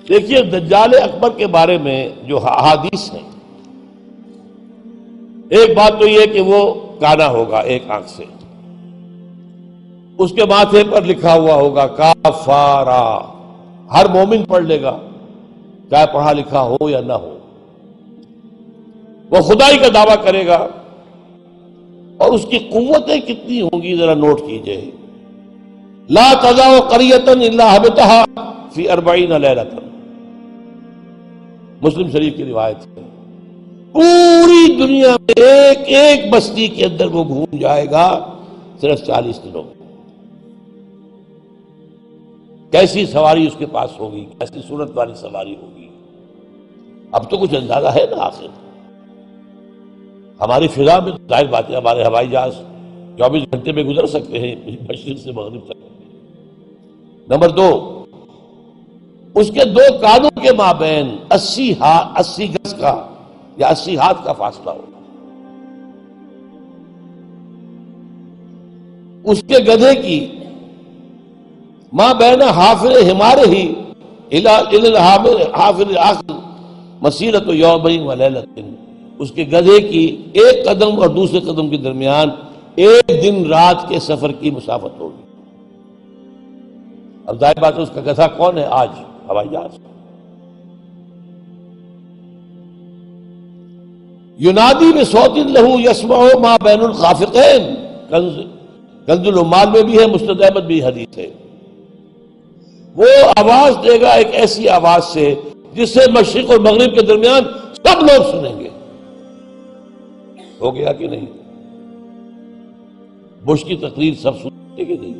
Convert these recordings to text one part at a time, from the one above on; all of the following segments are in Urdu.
دیکھیے دجال اکبر کے بارے میں جو احادیث ہیں، ایک بات تو یہ کہ وہ کانا ہوگا ایک آنکھ سے، اس کے ماتھے پر لکھا ہوا ہوگا کافارا، ہر مومن پڑھ لے گا چاہے پڑھا لکھا ہو یا نہ ہو، وہ خدائی کا دعویٰ کرے گا، اور اس کی قوتیں کتنی ہوں گی ذرا نوٹ کیجئے، لا تزع قریۃ الا حبطھا فی 40 لیلۃ، مسلم شریف کی روایت ہے، پوری دنیا میں ایک ایک بستی کے اندر وہ گھوم جائے گا صرف 40 دنوں میں۔ کیسی سواری اس کے پاس ہوگی، کیسی صورت والی سواری ہوگی، اب تو کچھ اندازہ ہے نا۔ آخر ہماری فضا میں ظاہر بات ہے ہمارے ہوائی جہاز 24 گھنٹے میں گزر سکتے ہیں مشرق سے مغرب تک۔ نمبر 2، اس کے 2 کانوں کے مابین 80 گز کا یا 80 ہاتھ کا فاصلہ ہوگا۔ اس کے گدھے کی ماں بین حافر ہمارے ہی حافر آخر مسیرت یومین و لیلۃ، اس کے گدھے کی ایک قدم اور دوسرے قدم کے درمیان ایک دن رات کے سفر کی مسافت ہوگی۔ اب ظاہر بات ہے اس کا گدھا کون ہے آج؟ ہوائی جہاز۔ ینادی بصوت لہ یسمع ما بین الخافقین، کنز العمال میں بھی ہے، مسند احمد بھی حدیث ہے، وہ آواز دے گا ایک ایسی آواز سے جس سے مشرق اور مغرب کے درمیان سب لوگ سنیں گے۔ ہو گیا کہ نہیں؟ بش کی تقریر سب سنیں گے نہیں؟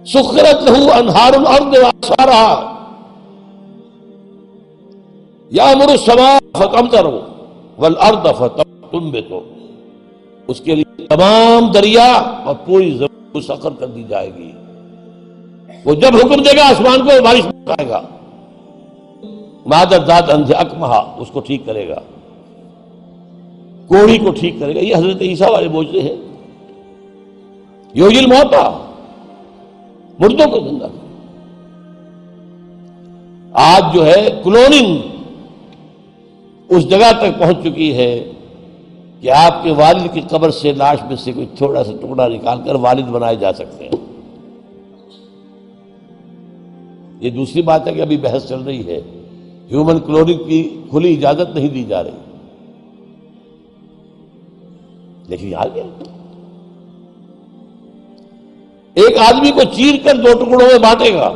سخرت لہ انہار الارض واعصارها یامر السماء فتمطر والارض فتنبت، اس کے لیے تمام دریا اور پوری زمین مسخر کر دی جائے گی۔ وہ جب حکم دے گا آسمان کو بارش برسائے گا، مادر ذات انجھ اکمہا اس کو ٹھیک کرے گا، کوڑی کو ٹھیک کرے گا۔ یہ حضرت عیسیٰ والے معجزے ہیں۔ یحیی الموتیٰ، مردوں کو زندہ کرے۔ آج جو ہے کلوننگ اس جگہ تک پہنچ چکی ہے کہ آپ کے والد کی قبر سے لاش میں سے کوئی تھوڑا سا ٹکڑا نکال کر والد بنائے جا سکتے ہیں۔ یہ دوسری بات ہے کہ ابھی بحث چل رہی ہے، ہیومن کلوننگ کی کھلی اجازت نہیں دی جا رہی، لیکن آ گیا۔ ایک آدمی کو چیر کر 2 ٹکڑوں میں بانٹے گا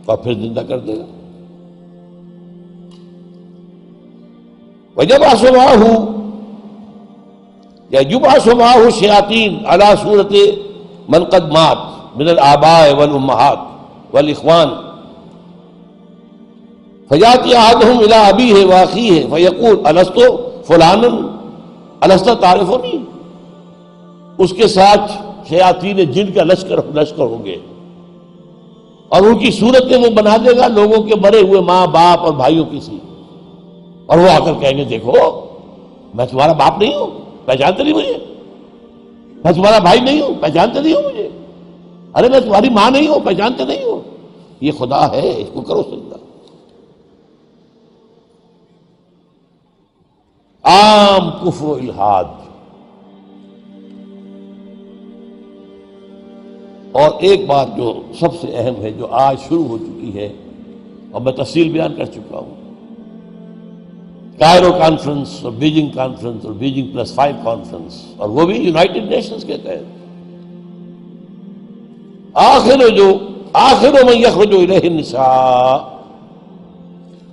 اور پھر زندہ کر دے گا۔ وَيَبْعَثُ مَعَهُ الشَّيَاطِينَ عَلَى صُورَةِ مَنْ قَدْ مَاتَ مِنَ الْآبَاءِ وَالْأُمَّهَاتِ وَالْإِخْوَانِ فَيَأْتِي أَحَدُهُمْ إِلَىٰ أَبِيهِ وَأَخِيهِ فَيَقُولُ أَلَسْتُ فُلَانًا أَلَسْتَ تَعْرِفُنِي، اس کے ساتھ شیاطین جن کا لشکر ہوں گے، اور ان کی صورتیں وہ بنا دے گا لوگوں کے مرے ہوئے ماں باپ اور بھائیوں کی سی، اور وہ آ کر کہیں گے دیکھو میں تمہارا باپ نہیں ہوں، پہچانتے نہیں مجھے، میں تمہارا بھائی نہیں ہوں، پہچانتے نہیں ہو مجھے، ارے میں تمہاری ماں نہیں ہوں، پہچانتے نہیں ہو، یہ خدا ہے، اس کو کرو سجدہ۔ عام کفر و الحاد۔ اور ایک بات جو سب سے اہم ہے جو آج شروع ہو چکی ہے اور میں تفصیل بیان کر چکا ہوں، کائرو کانفرنس اور بیجنگ کانفرنس اور بیجنگ +5 کانفرنس، اور وہ بھی یونائٹڈ نیشنز کے تحت، آخر من یخرج الیہ النساء،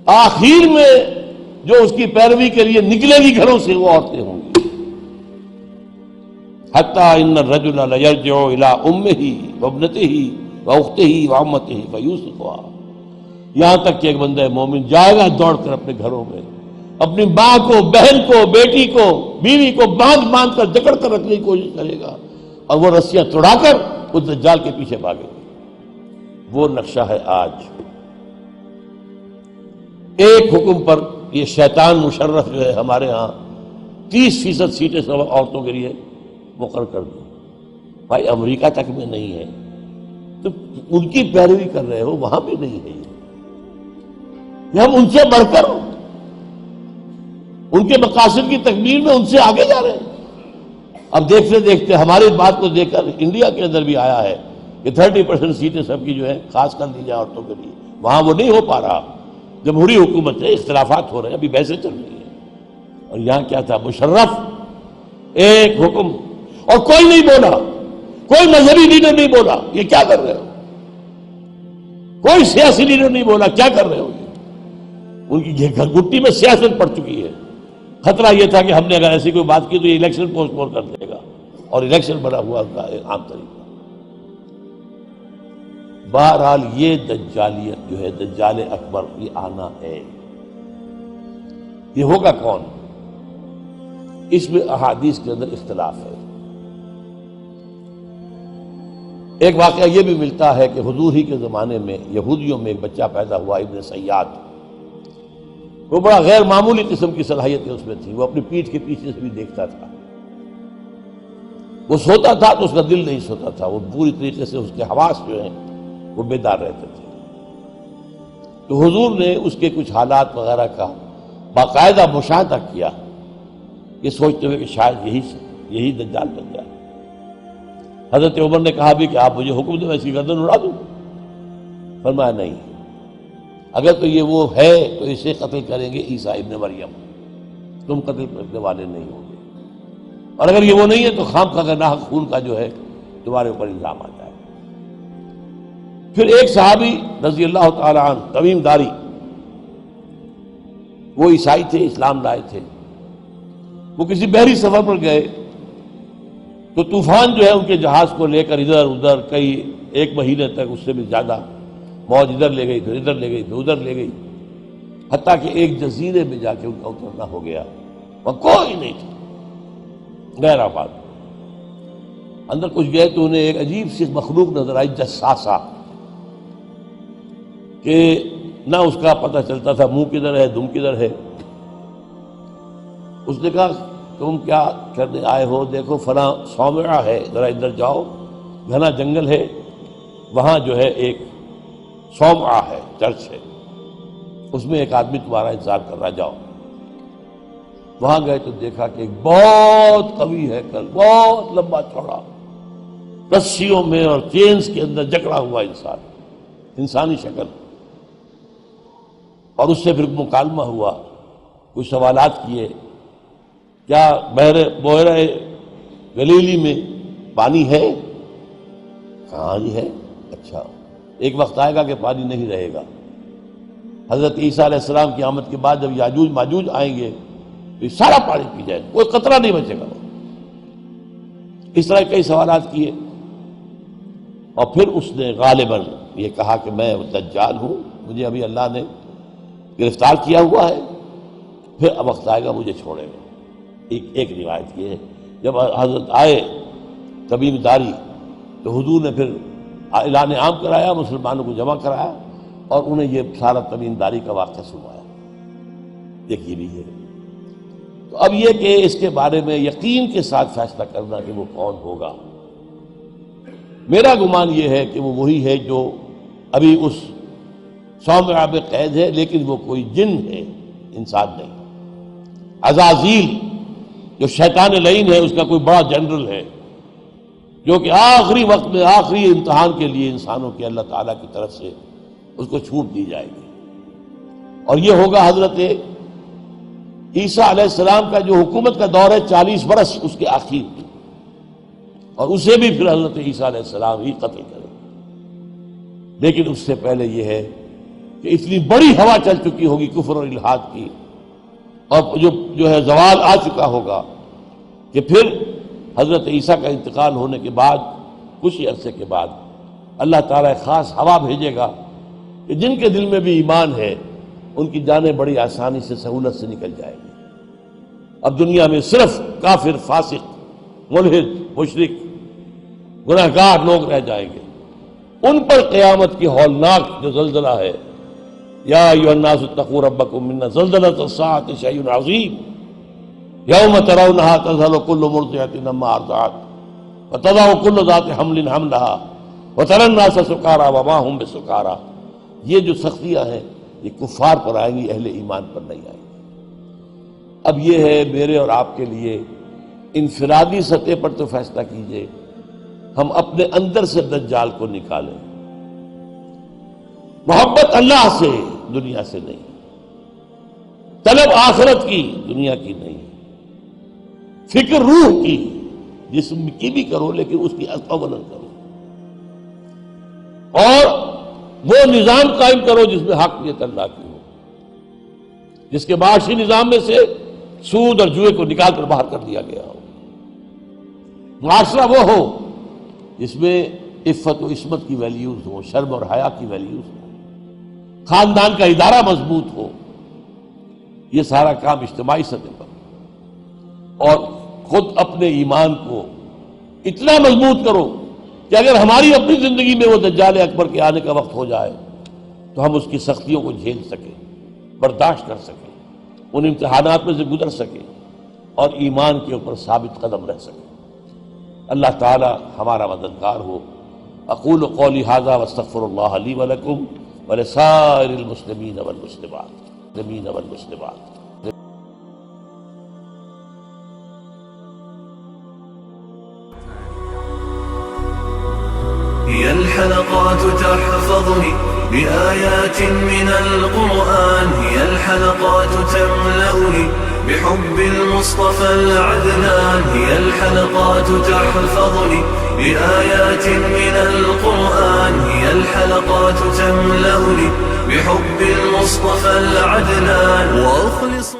آخر میں جو اس کی پیروی کے لیے نکلے گی گھروں سے وہ عورتیں ہوں گی۔ حتیٰ ان الرجل لیرجع الی امہ وابنتہ واختہ وعمتہ فیوثقها، یہاں تک کہ ایک بندہ مومن جائے گا دوڑ کر اپنے گھروں میں، اپنی ماں کو، بہن کو، بیٹی کو، بیوی کو باندھ کر جکڑ کر رکھنے کی کوشش کرے گا، اور وہ رسیاں توڑا کر اس دجال کے پیچھے بھاگے گا۔ وہ نقشہ ہے آج۔ ایک حکم پر یہ شیطان مشرف جو ہے ہمارے ہاں 30% سیٹیں سب عورتوں کے لیے مقرر کر دیں۔ بھائی امریکہ تک میں نہیں ہے، تو ان کی پیروی کر رہے ہو، وہاں بھی نہیں ہے یہ ہم ان سے بڑھ کر ان کے مقاصد کی تکمیل میں ان سے آگے جا رہے ہیں۔ اب دیکھتے دیکھتے ہماری بات کو دیکھ کر انڈیا کے اندر بھی آیا ہے کہ 30% سیٹیں سب کی جو ہے خاص کر دی جائے عورتوں کے لیے، وہاں وہ نہیں ہو پا رہا، جمہوری حکومت ہے، اختلافات ہو رہے ہیں، ابھی بحثیں چل رہی ہیں۔ اور یہاں کیا تھا، مشرف ایک حکم، اور کوئی نہیں بولا، کوئی مذہبی لیڈر نہیں بولا یہ کیا کر رہے ہو، کوئی سیاسی لیڈر نہیں بولا کیا کر رہے ہو۔ ان کی گھٹی میں سیاست پڑ چکی ہے۔ خطرہ یہ تھا کہ ہم نے اگر ایسی کوئی بات کی تو یہ الیکشن پوسٹ پون کر دے گا، اور الیکشن بڑا ہوا ان کا ایک عام طریقہ۔ بہرحال یہ دجالیت جو ہے، دجال اکبر، یہ آنا ہے۔ یہ ہوگا کون، اس میں احادیث کے اندر اختلاف ہے۔ ایک واقعہ یہ بھی ملتا ہے کہ حضور ہی کے زمانے میں یہودیوں میں ایک بچہ پیدا ہوا، ابن سیاد۔ وہ بڑا غیر معمولی قسم کی صلاحیتیں اس میں تھی، وہ اپنی پیٹھ کے پیچھے سے بھی دیکھتا تھا، وہ سوتا تھا تو اس کا دل نہیں سوتا تھا، وہ پوری طریقے سے اس کے حواس جو ہیں وہ بیدار رہتے تھے۔ تو حضور نے اس کے کچھ حالات وغیرہ کا باقاعدہ مشاہدہ کیا، یہ سوچتے ہوئے کہ شاید یہی دجال بن جائے۔ حضرت عمر نے کہا بھی کہ آپ مجھے حکم دیں میں اس کی گردن اڑا دوں۔ فرمایا نہیں، اگر تو یہ وہ ہے تو اسے قتل کریں گے عیسیٰ ابن مریم، تم قتل کرنے والے نہیں ہوں گے، اور اگر یہ وہ نہیں ہے تو خام کا ناحق خون کا جو ہے تمہارے اوپر الزام آتا ہے۔ پھر ایک صحابی رضی اللہ تعالی عنہ، تمیم داری، وہ عیسائی تھے، اسلام لائے تھے، وہ کسی بحری سفر پر گئے تو طوفان جو ہے ان کے جہاز کو لے کر ادھر ادھر کئی ایک مہینے تک، اس سے بھی زیادہ، موج ادھر لے گئی، پھر ادھر لے گئی، پھر ادھر لے گئی، حتیٰ کہ ایک جزیرے میں جا کے ان کا اترنا ہو گیا، وہاں کوئی نہیں تھا، غیر آباد۔ اندر کچھ گئے تو انہیں ایک عجیب سی مخلوق نظر آئی، جساسا، کہ نہ اس کا پتہ چلتا تھا منہ کدھر ہے دم کدھر ہے۔ اس نے کہا تم کیا کرنے آئے ہو؟ دیکھو فلاں صومعہ ہے، ذرا ادھر جاؤ، گھنا جنگل ہے، وہاں جو ہے ایک صومعہ ہے، چرچ ہے، اس میں ایک آدمی تمہارا انتظار کر رہا، جاؤ۔ وہاں گئے تو دیکھا کہ ایک بہت قوی ہے، بہت لمبا چوڑا، رسیوں میں اور چینز کے اندر جکڑا ہوا انسان، انسانی شکل، اور اس سے پھر مکالمہ ہوا، کچھ سوالات کیے، کیا بحیرہ گلیلی میں پانی ہے؟ کہاں جی ہے؟ اچھا، ایک وقت آئے گا کہ پانی نہیں رہے گا، حضرت عیسیٰ علیہ السلام کی آمد کے بعد جب یاجوج ماجوج آئیں گے تو یہ سارا پانی پی جائے گا، کوئی قطرہ نہیں بچے گا۔ اس طرح کئی سوالات کیے، اور پھر اس نے غالباً یہ کہا کہ میں دجال ہوں، مجھے ابھی اللہ نے گرفتار کیا ہوا ہے، پھر اب وقت آئے گا مجھے چھوڑے گا۔ ایک روایت یہ ہے، جب حضرت آئے تمیم داری تو حضور نے پھر اعلان عام کرایا، مسلمانوں کو جمع کرایا، اور انہیں یہ سارا تمیم داری کا واقعہ سنایا۔ ایک یہ بھی ہے۔ تو اب یہ کہ اس کے بارے میں یقین کے ساتھ فیصلہ کرنا کہ وہ کون ہوگا، میرا گمان یہ ہے کہ وہ وہی ہے جو ابھی اس صومعہ میں قید ہے، لیکن وہ کوئی جن ہے، انسان نہیں۔ عزازیل جو شیطان لعین ہے، اس کا کوئی بڑا جنرل ہے، جو کہ آخری وقت میں آخری امتحان کے لیے انسانوں کے اللہ تعالیٰ کی طرف سے اس کو چھوٹ دی جائے گی، اور یہ ہوگا حضرت عیسیٰ علیہ السلام کا جو حکومت کا دور ہے 40 برس، اس کے آخر میں، اور اسے بھی پھر حضرت عیسیٰ علیہ السلام ہی قتل کرے۔ لیکن اس سے پہلے یہ ہے کہ اتنی بڑی ہوا چل چکی ہوگی کفر اور الحاد کی، اور جو ہے زوال آ چکا ہوگا، کہ پھر حضرت عیسیٰ کا انتقال ہونے کے بعد کچھ ہی عرصے کے بعد اللہ تعالیٰ ایک خاص ہوا بھیجے گا کہ جن کے دل میں بھی ایمان ہے ان کی جانیں بڑی آسانی سے، سہولت سے نکل جائیں گی۔ اب دنیا میں صرف کافر، فاسق، ملحد، مشرک، گناہگار لوگ رہ جائیں گے، ان پر قیامت کی ہولناک جو زلزلہ ہے، یا ایھا الناس اتقوا ربکم ان زلزلۃ الساعۃ شیء عظیم یوم ترونها تذہل کل مرضعۃ عما ارضعت وتضع کل ذات حمل حملها وَتَرَى النَّاسَ سُكَارَىٰ وَمَا هُم بِسُكَارَىٰ، یہ جو سختیاں ہیں یہ کفار پر آئیں گی، اہل ایمان پر نہیں آئیں گی۔ اب یہ ہے میرے اور آپ کے لیے انفرادی سطح پر تو فیصلہ کیجئے، ہم اپنے اندر سے دجال کو نکالیں۔ محبت اللہ سے، دنیا سے نہیں، طلب آخرت کی، دنیا کی نہیں، فکر روح کی، جسم کی بھی کرو لیکن اس کی اولاً کرو، اور وہ نظام قائم کرو جس میں حقیقت اللہ کی ہو، جس کے معاشی نظام میں سے سود اور جوئے کو نکال کر باہر کر دیا گیا ہو، معاشرہ وہ ہو جس میں عفت و عصمت کی ویلیوز ہو، شرم اور حیا کی ویلیوز ہو، خاندان کا ادارہ مضبوط ہو۔ یہ سارا کام اجتماعی سطح پر، اور خود اپنے ایمان کو اتنا مضبوط کرو کہ اگر ہماری اپنی زندگی میں وہ دجال اکبر کے آنے کا وقت ہو جائے تو ہم اس کی سختیوں کو جھیل سکیں، برداشت کر سکیں، ان امتحانات میں سے گزر سکیں، اور ایمان کے اوپر ثابت قدم رہ سکیں۔ اللہ تعالی ہمارا مددگار ہو۔ اقول قولی ھذا واستغفر اللہ لی ولکم ولسائر المسلمین والمسلمات۔ هي الحلقات تحفظني بآيات من القرآن، هي الحلقات تملأني بحب المصطفى العدنان، هي الحلقات تحفظني بآيات من القرآن، هي الحلقات تملأني بحب المصطفى العدنان، وأخلص